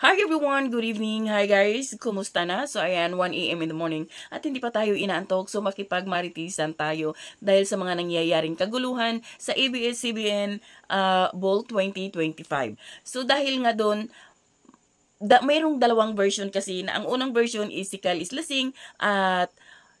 Hi everyone! Good evening! Hi guys! Kumusta na? So ayan, 1 AM in the morning at hindi pa tayo inaantok so makipagmaritisan tayo dahil sa mga nangyayaring kaguluhan sa ABS-CBN Bowl 2025. So dahil nga doon, mayroong dalawang version kasi na ang unang version is si Kyle is lasing at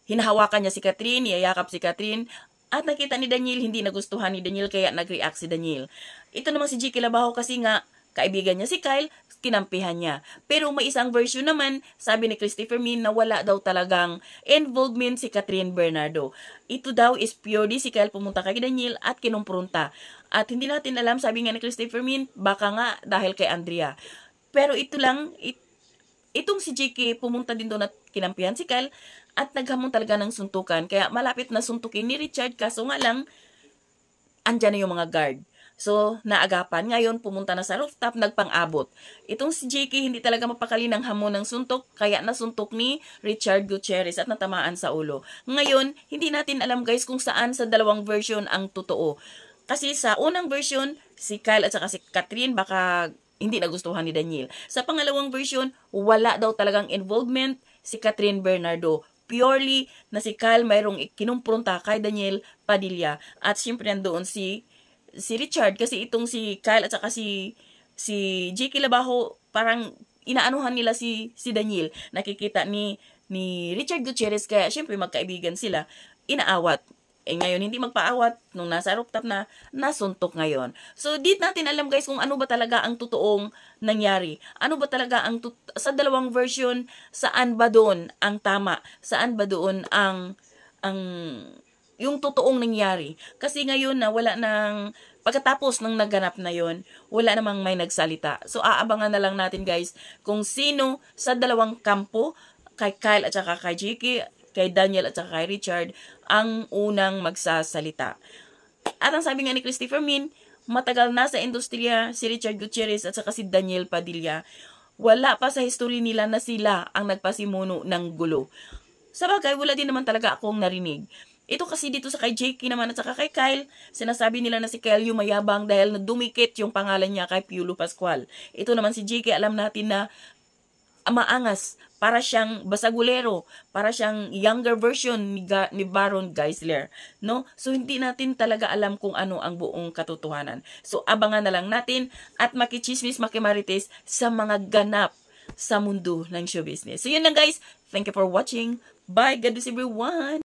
hinahawakan niya si Catherine, yayakap si Catherine. At nakita ni Daniel, hindi nagustuhan ni Daniel kaya nag-react si Daniel. Ito naman si Jiki Labajo kasi nga kaibigan niya si Kyle, kinampihan niya. Pero may isang version naman, sabi ni Christopher Min na wala daw talagang involvement si Catherine Bernardo. Ito daw is purely si Kyle pumunta kay Daniel at kinumpronta. At hindi natin alam, sabi nga ni Christopher Min, baka nga dahil kay Andrea. Pero ito lang, itong si JK pumunta din doon at kinampihan si Kyle at naghamon talaga ng suntukan. Kaya malapit na suntukin ni Richard kaso nga lang, andyan na yung mga guard. So, naagapan. Ngayon, pumunta na sa rooftop, nagpang-abot. Itong si JK hindi talaga mapakali ng hamon ng suntok, kaya nasuntok ni Richard Gutierrez at natamaan sa ulo. Ngayon, hindi natin alam guys kung saan sa dalawang version ang totoo. Kasi sa unang version, si Kyle at saka si Catherine baka hindi nagustuhan ni Daniel. Sa pangalawang version, wala daw talagang involvement si Catherine Bernardo. Purely na si Kyle mayroong kinumpronta kay Daniel Padilla. At siyempre nandoon si Richard kasi itong si Kyle at saka si Jiki Labajo parang inaanuhan nila si Daniel. Nakikita ni Richard Gutierrez kaya syempre magkaibigan sila. Inaawat. Ngayon hindi magpaawat nung nasa rooftop na nasuntok ngayon. So di natin alam guys kung ano ba talaga ang totoong nangyari. Ano ba talaga ang sa dalawang version, saan ba doon ang tama? Saan ba doon ang yung totoong nangyari. Kasi ngayon na wala nang, pagkatapos ng naganap na yon, wala namang may nagsalita. So aabangan na lang natin guys kung sino sa dalawang kampo, kay Kyle at saka kay Jiki, kay Daniel at saka kay Richard, ang unang magsasalita. At ang sabi nga ni Christopher Min, matagal na sa industriya si Richard Gutierrez at saka si Daniel Padilla. Wala pa sa history nila na sila ang nagpasimuno ng gulo. Sa bagay, wala din naman talaga akong narinig. Ito kasi dito sa kay JK naman at saka kay Kyle, sinasabi nila na si Kyle yung mayabang dahil nadumikit yung pangalan niya kay Piolo Pascual. Ito naman si JK, alam natin na maangas, para siyang basagulero, para siyang younger version ni Baron Geisler, no? So hindi natin talaga alam kung ano ang buong katotohanan. So abangan na lang natin at makichismis, makimarites sa mga ganap sa mundo ng show business. So yun lang guys, thank you for watching. Bye, God bless everyone.